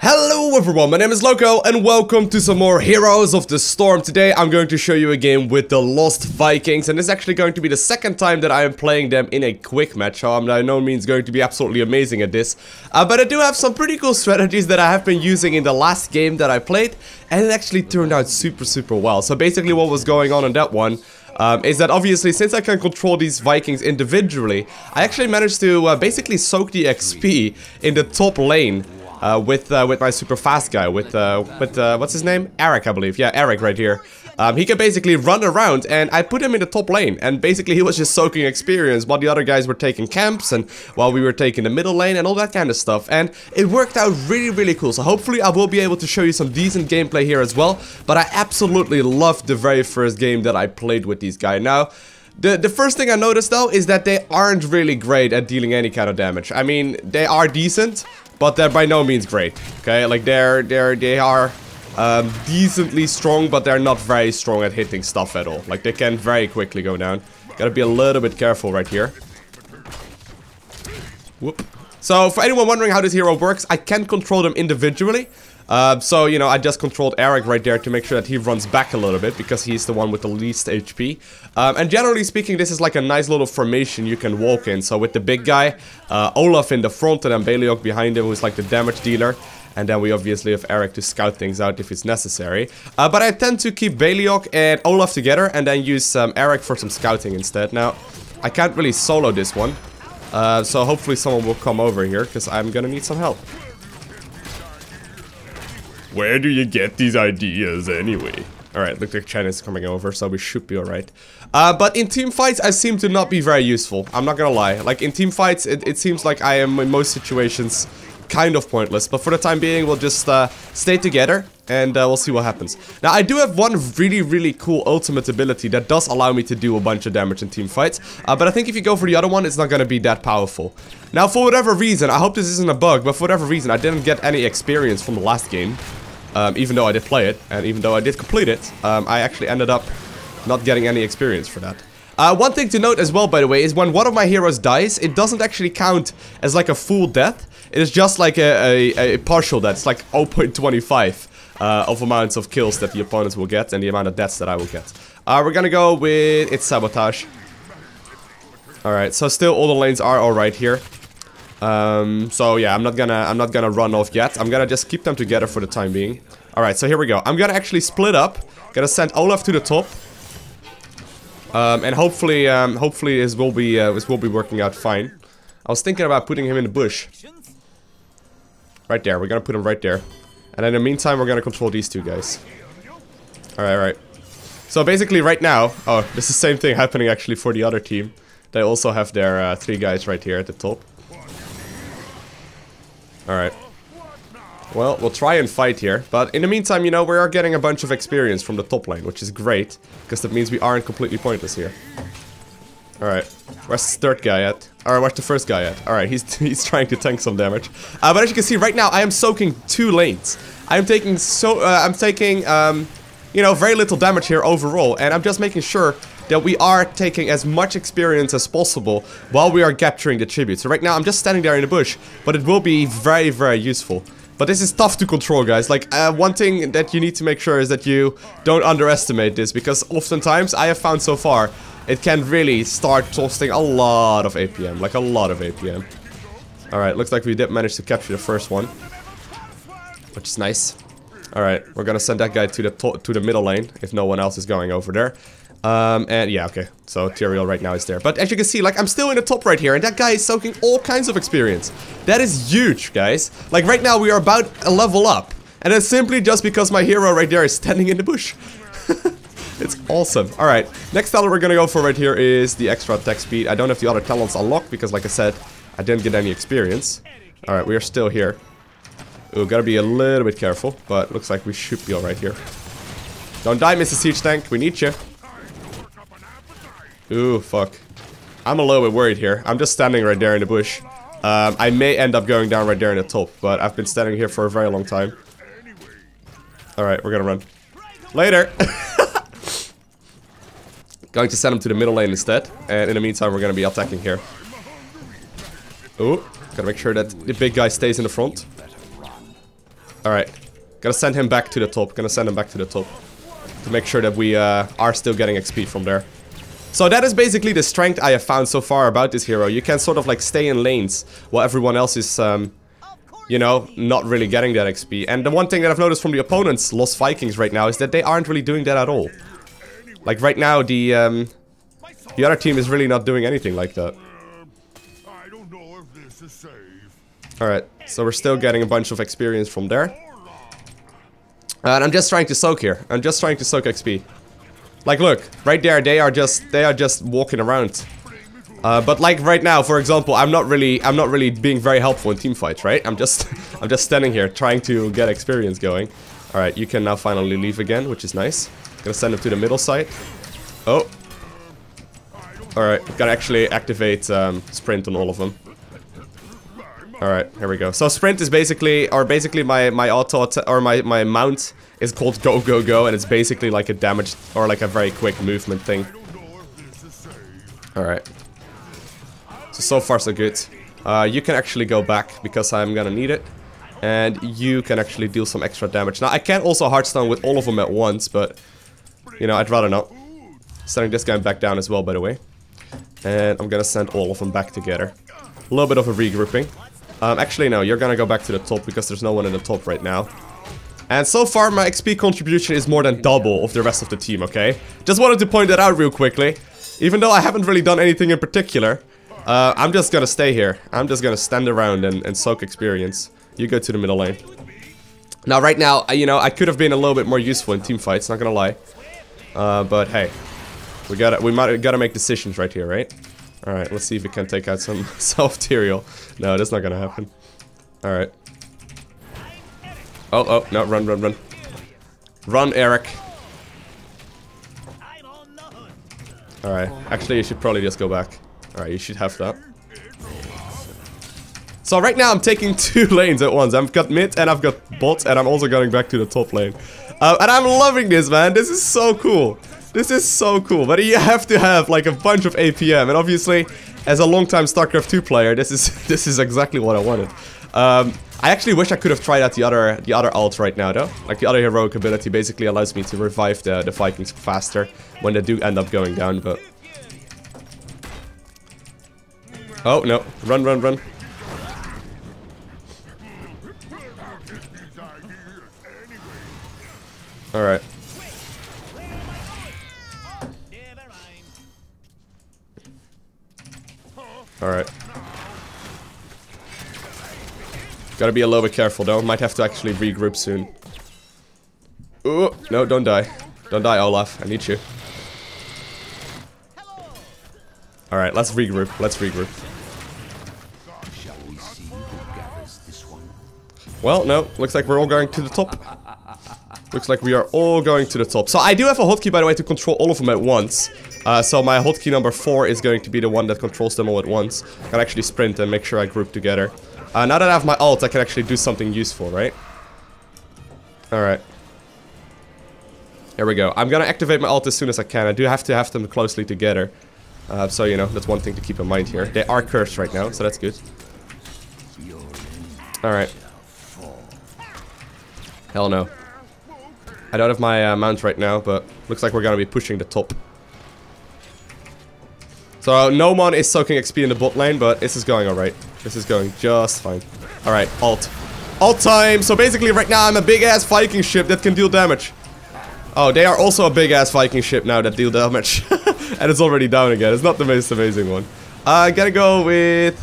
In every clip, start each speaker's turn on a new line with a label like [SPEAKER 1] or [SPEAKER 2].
[SPEAKER 1] Hello everyone, my name is Lowko and welcome to some more Heroes of the Storm. Today I'm going to show you a game with the Lost Vikings, and this is actually going to be the second time that I am playing them in a quick match, so I'm by no means going to be absolutely amazing at this. But I do have some pretty cool strategies that I have been using in the last game that I played, and it actually turned out super well. So basically what was going on in that one is that obviously since I can control these Vikings individually, I actually managed to basically soak the XP in the top lane. With my super fast guy, with what's his name? Eric, I believe. Yeah, Eric right here. He can basically run around, and I put him in the top lane, and basically he was just soaking experience while the other guys were taking camps, and while we were taking the middle lane and all that kind of stuff, and it worked out really cool. So hopefully I will be able to show you some decent gameplay here as well, but I absolutely loved the very first game that I played with these guys. Now, the first thing I noticed though is that they aren't really great at dealing any kind of damage. I mean, they are decent, but they're by no means great. Okay, like they are decently strong, but they're not very strong at hitting stuff at all. Like they can very quickly go down. Gotta be a little bit careful right here. Whoop. So for anyone wondering how this hero works, I can control them individually. So, you know, I just controlled Eric right there to make sure that he runs back a little bit, because he's the one with the least HP. And generally speaking, this is like a nice little formation you can walk in. So with the big guy, Olaf in the front, and then Beliok behind him, who's like the damage dealer. And then we obviously have Eric to scout things out if it's necessary. But I tend to keep Beliok and Olaf together, and then use Eric for some scouting instead. Now, I can't really solo this one. So hopefully someone will come over here, because I'm gonna need some help. Where do you get these ideas anyway? Alright, look like China's coming over, so we should be alright. But in team fights, I seem to not be very useful. I'm not gonna lie. Like, in team fights, it seems like I am, in most situations, kind of pointless. But for the time being, we'll just stay together, and we'll see what happens. Now, I do have one really cool ultimate ability that does allow me to do a bunch of damage in team fights. But I think if you go for the other one, it's not gonna be that powerful. Now, for whatever reason, I hope this isn't a bug, but for whatever reason, I didn't get any experience from the last game. Even though I did play it, and even though I did complete it, I actually ended up not getting any experience for that. One thing to note as well, by the way, is when one of my heroes dies, it doesn't actually count as like a full death. It is just like a partial death. It's like 0.25 of amounts of kills that the opponents will get, and the amount of deaths that I will get. We're gonna go with its sabotage. Alright, so still all the lanes are alright here. So yeah, I'm not gonna run off yet. I'm gonna just keep them together for the time being. Alright, so here we go. I'm gonna actually split up. Gonna send Olaf to the top. And hopefully this will be working out fine. I was thinking about putting him in the bush. Right there, we're gonna put him right there. And in the meantime, we're gonna control these two guys. Alright. So basically right now, oh, this is the same thing happening actually for the other team. They also have their 3 guys right here at the top. Alright. Well, we'll try and fight here, but in the meantime, you know, we are getting a bunch of experience from the top lane, which is great, because that means we aren't completely pointless here. Alright. Where's the third guy at? Alright, where's the first guy at? Alright, he's trying to tank some damage. But as you can see, right now, I am soaking 2 lanes. I'm taking, you know, very little damage here overall, and I'm just making sure that we are taking as much experience as possible while we are capturing the tribute. So right now I'm just standing there in the bush, but it will be very useful. But this is tough to control, guys. Like, one thing that you need to make sure is that you don't underestimate this, because oftentimes I have found so far it can really start costing a lot of APM, like a lot of APM. Alright, looks like we did manage to capture the first one, which is nice. Alright, we're gonna send that guy to the middle lane if no one else is going over there. And yeah, okay, so Tyrael right now is there. But as you can see, like, I'm still in the top right here, and that guy is soaking all kinds of experience. That is huge, guys. Like, right now we are about a level up, and it's simply just because my hero right there is standing in the bush. It's awesome. Alright, next talent we're gonna go for right here is the extra attack speed. I don't have the other talents unlocked, because like I said, I didn't get any experience. Alright, we are still here. Ooh, gotta be a little bit careful, but looks like we should be alright here. Don't die, Mr. Siege Tank, we need you. Ooh, fuck. I'm a little bit worried here. I'm just standing right there in the bush. I may end up going down right there in the top, but I've been standing here for a very long time. Alright, we're gonna run. Later! Going to send him to the middle lane instead, and in the meantime we're gonna be attacking here. Ooh, gotta make sure that the big guy stays in the front. Alright. Gotta send him back to the top. Gonna send him back to the top. To make sure that we are still getting XP from there. So that is basically the strength I have found so far about this hero. You can sort of like stay in lanes while everyone else is, you know, not really getting that XP. And the one thing that I've noticed from the opponents, Lost Vikings right now, is that they aren't really doing that at all. Like right now, the other team is really not doing anything like that. Alright, so we're still getting a bunch of experience from there. And I'm just trying to soak here. I'm just trying to soak XP. Like look, right there, they are just walking around. But like right now, for example, I'm not really being very helpful in team fights, right? I'm just standing here trying to get experience going. Alright, you can now finally leave again, which is nice. Gonna send him to the middle side. Oh. Alright, gotta actually activate sprint on all of them. Alright, here we go. So sprint is basically, my auto, or my mount is called go go go, and it's basically like a damage, or like a very quick movement thing. Alright. So far so good. You can actually go back, because I'm gonna need it. And you can actually deal some extra damage. Now, I can also hardstone with all of them at once, but, you know, I'd rather not. Sending this guy back down as well, by the way. And I'm gonna send all of them back together. A little bit of a regrouping. Actually, no, you're gonna go back to the top because there's no one in the top right now. And so far, my XP contribution is more than double of the rest of the team, okay? Just wanted to point that out real quickly. Even though I haven't really done anything in particular, I'm just gonna stay here. I'm just gonna stand around and soak experience. You go to the middle lane. Now, right now, you know, I could have been a little bit more useful in team fights, not gonna lie. But hey, we might gotta make decisions right here, right? Alright, let's see if we can take out some self-material. No, that's not gonna happen. Alright. Oh, no, run. Run, Eric. Alright, actually you should probably just go back. Alright, you should have that. So right now I'm taking 2 lanes at once. I've got mid and I've got bot, and I'm also going back to the top lane. And I'm loving this, man. This is so cool. This is so cool, but you have to have like a bunch of APM, and obviously, as a long-time StarCraft 2 player, this is exactly what I wanted. I actually wish I could have tried out the other ult right now, though. Like the other heroic ability basically allows me to revive the Vikings faster when they do end up going down. But oh no, run! All right. Alright. Gotta be a little bit careful though. Might have to actually regroup soon. Ooh, no, don't die. Don't die, Olaf. I need you. Alright, let's regroup. Well, no. Looks like we're all going to the top. Looks like we are all going to the top. So I do have a hotkey, by the way, to control all of them at once. So my hotkey number 4 is going to be the one that controls them all at once. I can actually sprint and make sure I group together. Now that I have my ult, I can actually do something useful, right? Alright. Here we go. I'm gonna activate my ult as soon as I can. I do have to have them closely together. So, you know, that's one thing to keep in mind here. They are cursed right now, so that's good. Alright. Hell no. I don't have my mount right now, but looks like we're gonna be pushing the top. So, Nomon is soaking XP in the bot lane, but this is going alright. This is going just fine. Alright, ult. Ult time! So basically right now I'm a big-ass Viking ship that can deal damage. Oh, they are also a big-ass Viking ship now that deal damage. And it's already down again. It's not the most amazing one. I'm gonna go with...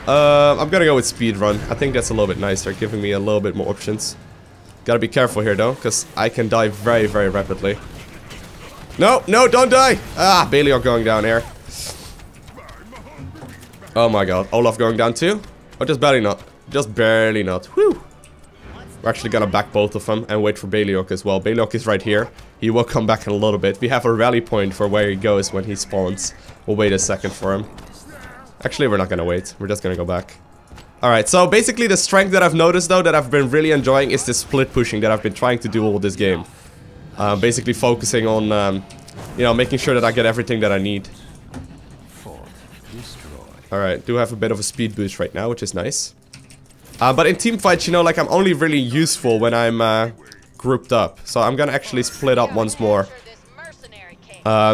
[SPEAKER 1] I'm gonna go with speedrun. I think that's a little bit nicer, giving me a little bit more options. Gotta be careful here though, because I can die very, very rapidly. No, don't die! Ah, Belial going down here. Oh my god, Olaf going down too? Oh, just barely not. Just barely not. Whew! We're actually gonna back both of them and wait for Belial as well. Belial is right here. He will come back in a little bit. We have a rally point for where he goes when he spawns. We'll wait a second for him. Actually, we're not gonna wait. We're just gonna go back. Alright, so basically the strength that I've noticed though, that I've been really enjoying, is this split pushing that I've been trying to do all this game. Basically focusing on, you know, making sure that I get everything that I need. Alright, do have a bit of a speed boost right now, which is nice. But in team fights, you know, like I'm only really useful when I'm grouped up. So I'm gonna actually split up once more.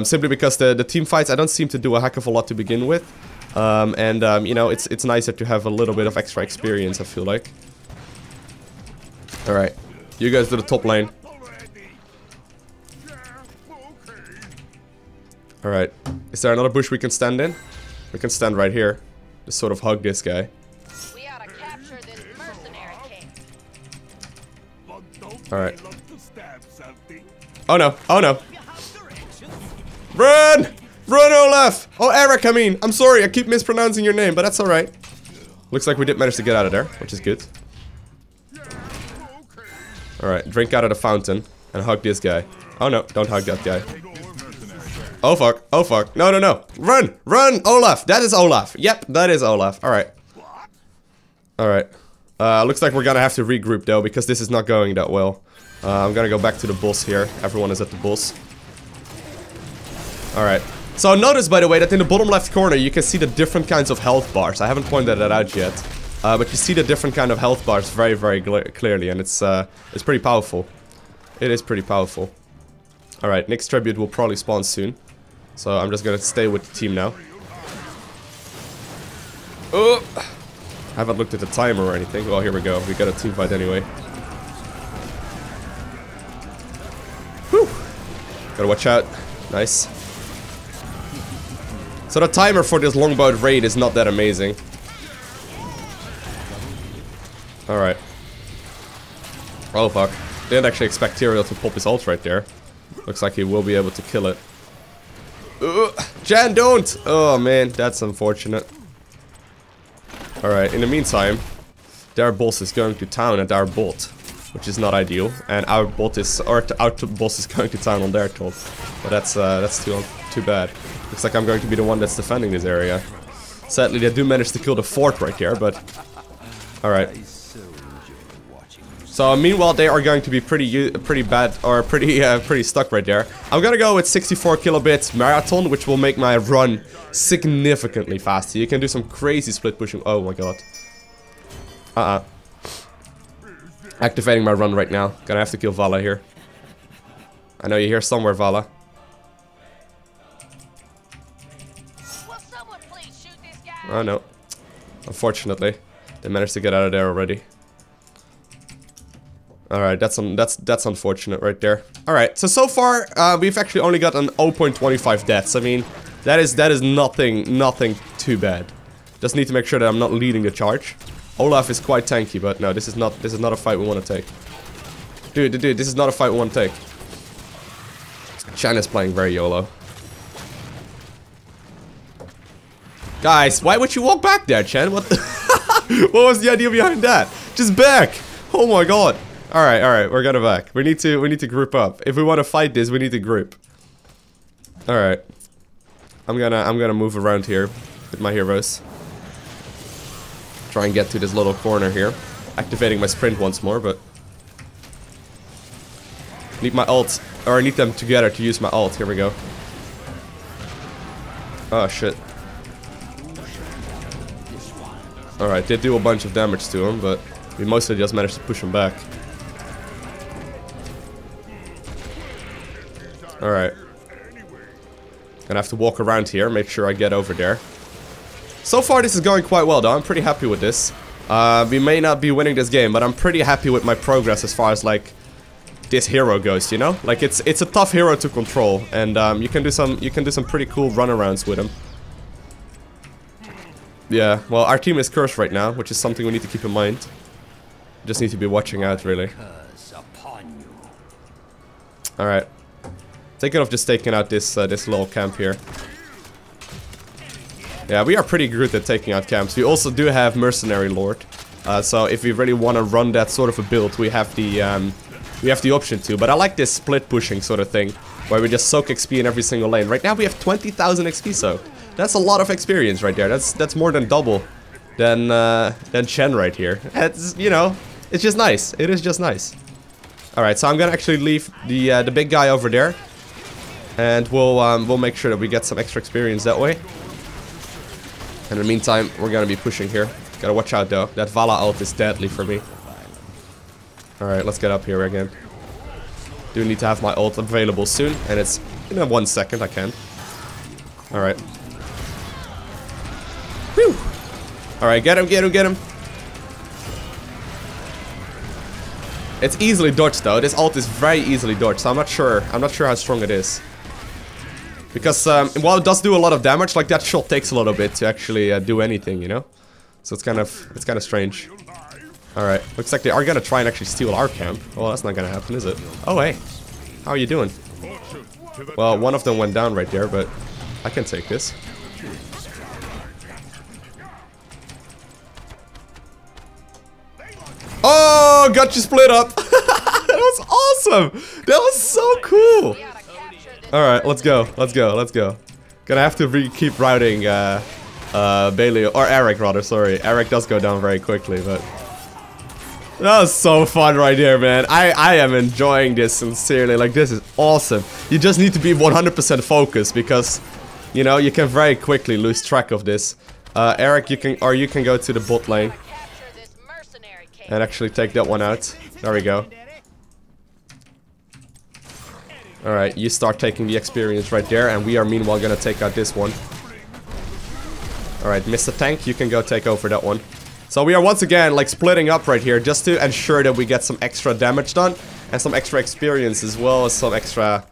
[SPEAKER 1] Simply because the team fights, I don't seem to do a heck of a lot to begin with. You know, it's nicer to have a little bit of extra experience, I feel like. Alright, you guys do the top lane. Alright, is there another bush we can stand in? We can stand right here. Just sort of hug this guy.
[SPEAKER 2] We ought to capture this mercenary king.
[SPEAKER 1] Alright. Oh no, oh no. Run! Run, Olaf! Oh, Eric, I mean. I'm sorry, I keep mispronouncing your name, but that's alright. Looks like we did manage to get out of there, which is good. Alright, drink out of the fountain and hug this guy. Oh no, don't hug that guy. Oh fuck, oh fuck. No, no, no. Run! Run, Olaf! That is Olaf. Yep, that is Olaf. Alright. Alright. Looks like we're gonna have to regroup though, because this is not going that well. I'm gonna go back to the boss here. Everyone is at the boss. Alright. So notice, by the way, that in the bottom left corner you can see the different kinds of health bars. I haven't pointed that out yet. But you see the different kind of health bars very, very clearly, and it's pretty powerful. It is pretty powerful. Alright, Nick's tribute will probably spawn soon. So I'm just gonna stay with the team now. Oh! I haven't looked at the timer or anything. Well, here we go. We got a team fight anyway. Whew! Gotta watch out. Nice. So the timer for this longbow raid is not that amazing. Alright. Oh fuck. Didn't actually expect Tyrael to pop his ult right there. Looks like he will be able to kill it. Jan, don't! Oh man, that's unfortunate. Alright, in the meantime, their boss is going to town at our bot, which is not ideal. And our bot is, or our boss is going to town on their top. But that's too bad. Looks like I'm going to be the one that's defending this area. Sadly, they do manage to kill the fort right here, but... Alright. So, meanwhile, they are going to be pretty bad, or pretty stuck right there. I'm gonna go with 64 kilobits marathon, which will make my run significantly faster. You can do some crazy split pushing. Oh my god. Activating my run right now. Gonna have to kill Vala here. I know you're here somewhere, Vala. Oh no. Unfortunately, they managed to get out of there already. Alright, that's unfortunate right there. Alright, so far, we've actually only got an 0.25 deaths. I mean, that is nothing too bad. Just need to make sure that I'm not leading the charge. Olaf is quite tanky, but no, this is not a fight we want to take. Dude, this is not a fight we want to take. Shan is playing very YOLO. Guys, why would you walk back there, Chen? What the what was the idea behind that? Just back! Oh my god. Alright, we're gonna back. We need to group up. If we want to fight this, we need to group. Alright. I'm gonna move around here with my heroes. Try and get to this little corner here. Activating my sprint once more, but need my ult, or I need them together to use my ult. Here we go. Oh shit. Alright, they do a bunch of damage to him, but we mostly just managed to push him back. Alright. Gonna have to walk around here, make sure I get over there. So far this is going quite well though, I'm pretty happy with this. We may not be winning this game, but I'm pretty happy with my progress as far as like this hero goes, you know? Like it's a tough hero to control, and you can do some pretty cool runarounds with him. Yeah, well, our team is cursed right now, which is something we need to keep in mind. Just need to be watching out, really. Alright. Thinking of just taking out this little camp here. Yeah, we are pretty good at taking out camps. We also do have Mercenary Lord. So if we really want to run that sort of a build, we have the option to. But I like this split pushing sort of thing, where we just soak XP in every single lane. Right now we have 20,000 XP soaked. That's a lot of experience right there. That's more than double than Chen right here. It's, you know, it's just nice. It is just nice. All right, so I'm gonna actually leave the big guy over there, and we'll make sure that we get some extra experience that way. In the meantime, we're gonna be pushing here. Gotta watch out though. That Vala ult is deadly for me. Alright, let's get up here again. Do need to have my ult available soon, and it's in 1 second I can. Alright. Whew! Alright, get him, get him, get him. It's easily dodged though. This ult is very easily dodged, so I'm not sure how strong it is. Because while it does do a lot of damage, like that shot takes a little bit to actually do anything, you know? So it's kind of strange. Alright, looks like they are gonna try and actually steal our camp. Well, that's not gonna happen, is it? Oh hey, how are you doing? Well, one of them went down right there, but I can take this. Oh, got you split up. That was awesome. That was so cool. Alright, let's go. Let's go. Let's go. Gonna have to keep routing Bailey, or Eric rather, sorry. Eric does go down very quickly, but that was so fun right here, man. I am enjoying this sincerely. Like, this is awesome. You just need to be 100% focused because, you know, you can very quickly lose track of this. Eric, you can go to the bot lane and actually take that one out. There we go. Alright, you start taking the experience right there, and we are meanwhile gonna take out this one. Alright, Mr. Tank, you can go take over that one. So we are once again like splitting up right here just to ensure that we get some extra damage done and some extra experience as well as some extra,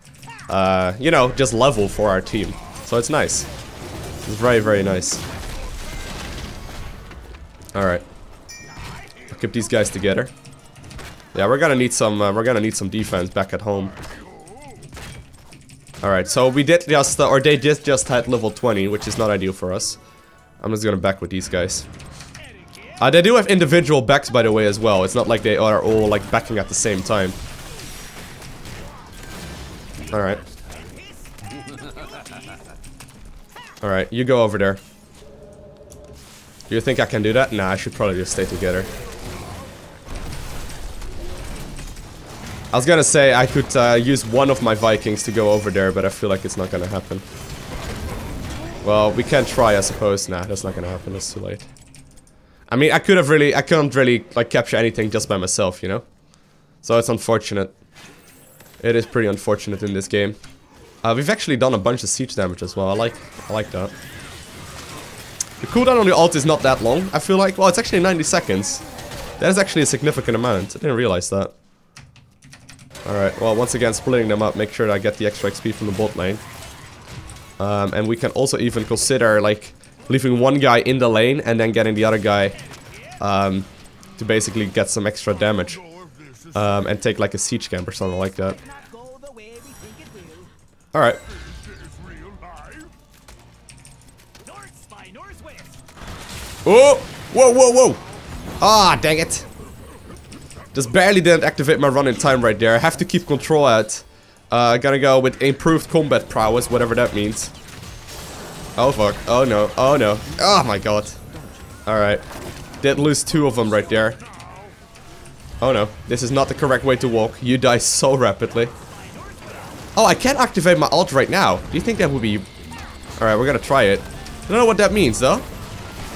[SPEAKER 1] you know, just level for our team. So it's nice. It's very, very nice. Alright. Keep these guys together. Yeah, we're gonna need some defense back at home. Alright, so we did just, or they just had level 20, which is not ideal for us. I'm just gonna back with these guys. They do have individual backs, by the way, as well. It's not like they are all, like, backing at the same time. Alright. Alright, you go over there. Do you think I can do that? Nah, I should probably just stay together. I was gonna say I could use one of my Vikings to go over there, but I feel like it's not gonna happen. Well, we can try, I suppose. Nah, that's not gonna happen. It's too late. I mean, I couldn't really, like, capture anything just by myself, you know? So it's unfortunate. It is pretty unfortunate in this game. We've actually done a bunch of siege damage as well. I like that. The cooldown on the ult is not that long, I feel like. Well, it's actually 90 seconds. That is actually a significant amount. I didn't realize that. Alright, well, once again, splitting them up, make sure that I get the extra XP from the bot lane. And we can also even consider, like, leaving one guy in the lane and then getting the other guy to basically get some extra damage. And take, like, a siege camp or something like that. Alright. Oh! Whoa, whoa, whoa! Ah, dang it! Just barely didn't activate my run in time right there. I have to keep control at. Gonna go with improved combat prowess, whatever that means. Oh fuck. Oh no. Oh no. Oh my god. Alright. Did lose two of them right there. Oh no. This is not the correct way to walk. You die so rapidly. Oh, I can't activate my ult right now. Do you think that would be... Alright, we're gonna try it. I don't know what that means though.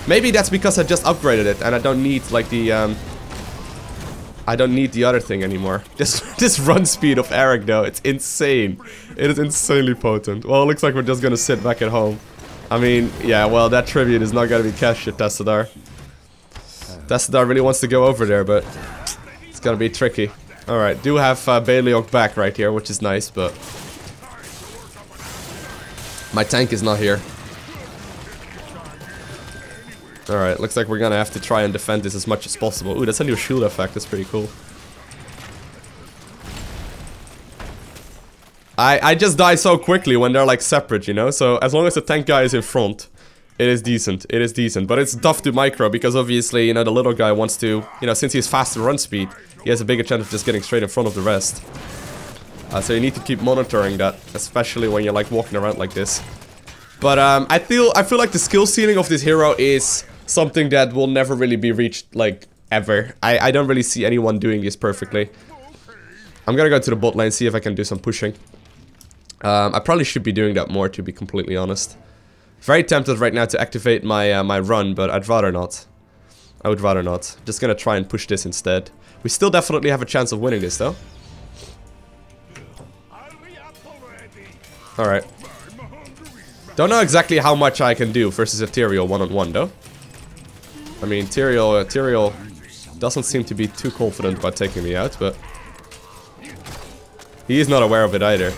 [SPEAKER 1] Maybe that's because I just upgraded it and I don't need like the I don't need the other thing anymore. This run speed of Eric though, it's insane. It is insanely potent. Well, it looks like we're just gonna sit back at home. I mean, yeah, well, that tribute is not gonna be cashed at Tassadar. Tassadar really wants to go over there, but it's gonna be tricky. Alright, do have Baleok back right here, which is nice, but my tank is not here. Alright, looks like we're gonna have to try and defend this as much as possible. Ooh, that's a new shield effect, that's pretty cool. I just die so quickly when they're like separate, you know? So as long as the tank guy is in front, it is decent. It is decent. But it's tough to micro because obviously, you know, the little guy wants to, you know, since he's faster run speed, he has a bigger chance of just getting straight in front of the rest. So you need to keep monitoring that, especially when you're like walking around like this. But I feel like the skill ceiling of this hero is something that will never really be reached, like, ever. I don't really see anyone doing this perfectly. I'm gonna go to the bot lane, see if I can do some pushing. I probably should be doing that more, to be completely honest. Very tempted right now to activate my my run, but I'd rather not. I would rather not. Just gonna try and push this instead. We still definitely have a chance of winning this though. Alright. Don't know exactly how much I can do versus a Tyrael one-on-one though. I mean, Tyrael doesn't seem to be too confident about taking me out, but he is not aware of it either.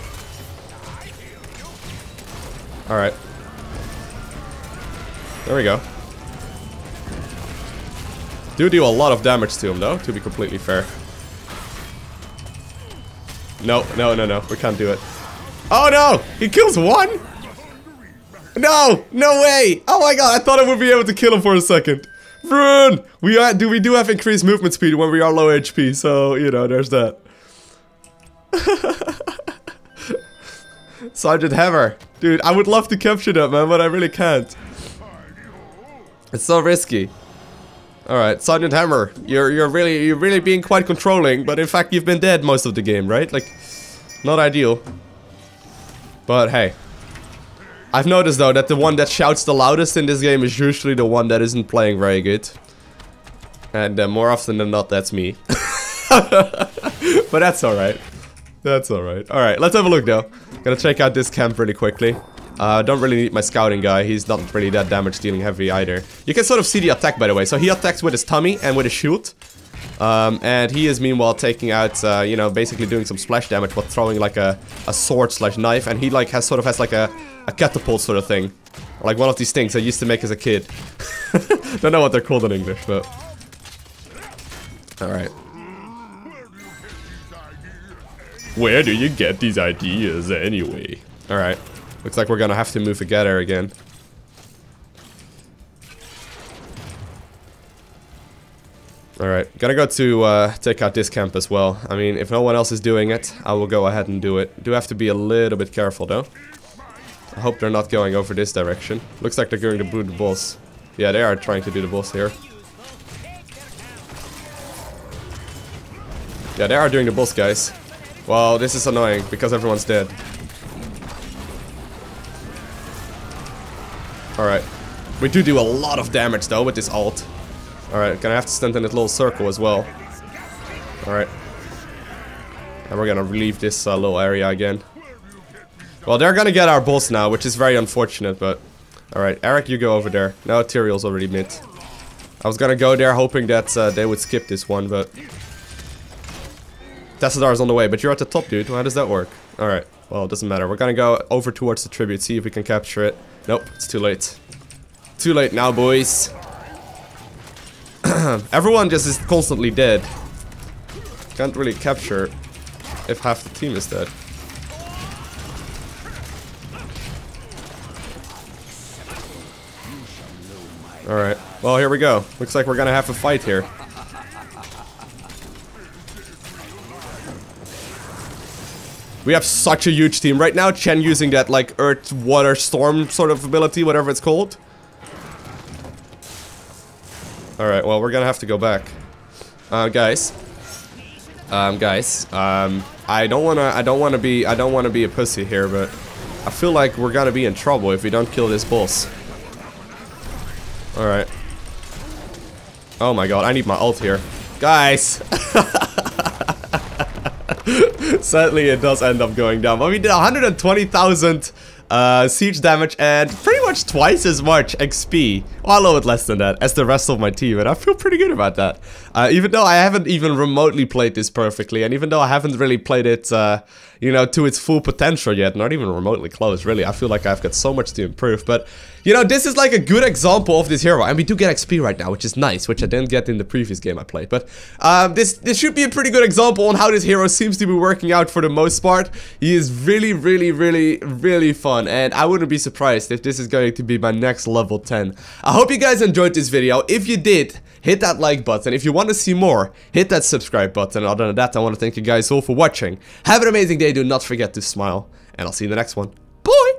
[SPEAKER 1] Alright. There we go. Do a lot of damage to him though, to be completely fair. No, no, no, no, we can't do it. Oh no! He kills one? No! No way! Oh my god, I thought I would be able to kill him for a second. Run! We do have increased movement speed when we are low HP, so, you know, there's that. Sergeant Hammer. Dude, I would love to capture that, man, but I really can't. It's so risky. Alright, Sergeant Hammer. You're really being quite controlling, but in fact you've been dead most of the game, right? Like, not ideal. But hey. I've noticed though that the one that shouts the loudest in this game is usually the one that isn't playing very good. And more often than not, that's me. But that's alright. That's alright. Alright, let's have a look though. Gonna check out this camp really quickly. Don't really need my scouting guy. He's not really that damage dealing heavy either. You can sort of see the attack by the way. So he attacks with his tummy and with his shield. And he is meanwhile taking out, you know, basically doing some splash damage while throwing like a sword slash knife. And he like has like a catapult sort of thing. Like one of these things I used to make as a kid. Don't know what they're called in English, but... Alright. Where do you get these ideas anyway? Alright. Looks like we're gonna have to move together again. Alright, gotta go to take out this camp as well. I mean, if no one else is doing it, I will go ahead and do it. Do have to be a little bit careful though. I hope they're not going over this direction. Looks like they're going to do the boss. Yeah, they are trying to do the boss here. Yeah, they are doing the boss, guys. Well, this is annoying because everyone's dead. Alright. We do a lot of damage though with this ult. Alright, gonna have to stand in that little circle as well. Alright. And we're gonna leave this little area again. Well, they're gonna get our boss now, which is very unfortunate, but... Alright, Eric, you go over there. No, Tyrael's already mid. I was gonna go there hoping that they would skip this one, but... Tassadar's on the way, but you're at the top, dude. How does that work? Alright, well, it doesn't matter. We're gonna go over towards the tribute, see if we can capture it. Nope, it's too late. Too late now, boys. Everyone just is constantly dead. Can't really capture if half the team is dead. Alright, well here we go. Looks like we're gonna have a fight here. We have such a huge team right now. Chen using that like earth, water, storm sort of ability, whatever it's called. Alright, well we're gonna have to go back. Guys. I don't wanna be a pussy here, but I feel like we're gonna be in trouble if we don't kill this boss. Alright. Oh my god, I need my ult here. Guys! Sadly, it does end up going down. But we did 120,000 siege damage and pretty much twice as much XP. Well, a little bit less than that as the rest of my team, and I feel pretty good about that. Even though I haven't even remotely played this perfectly, and even though I haven't really played it, you know, to its full potential yet, not even remotely close, really. I feel like I've got so much to improve, but, you know, this is like a good example of this hero, and we do get XP right now, which is nice, which I didn't get in the previous game I played, but this should be a pretty good example on how this hero seems to be working out for the most part. He is really fun, and I wouldn't be surprised if this is going to be my next level 10. I hope you guys enjoyed this video. If you did, hit that like button. If you want to see more, hit that subscribe button. Other than that, I want to thank you guys all for watching. Have an amazing day. Do not forget to smile, and I'll see you in the next one. Bye!